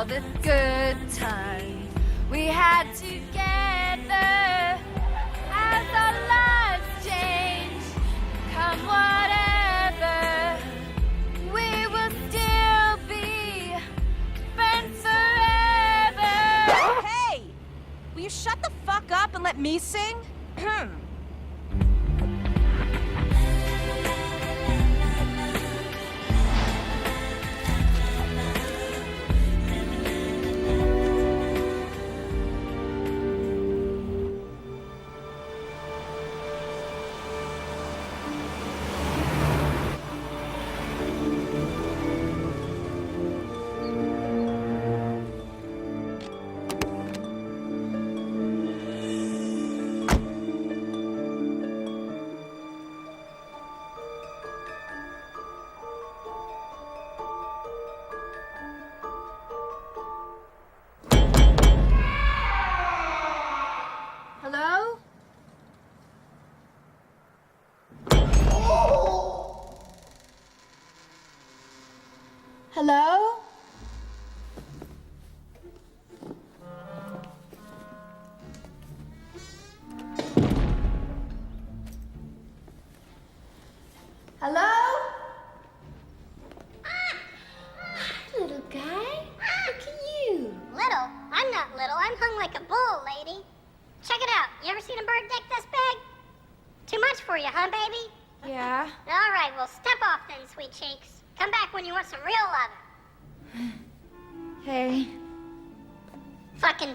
all the good times we had together. As our lives change, come whatever, we will still be friends forever. Hey! Will you shut the fuck up and let me sing? Hello? Hello? Hello? Little guy, look at you. Little? I'm not little. I'm hung like a bull, lady. Check it out. You ever seen a bird dick this big? Too much for you, huh, baby? Yeah? All right, well, step off then, sweet cheeks. Come back when you want some real loving. Hey. Fucking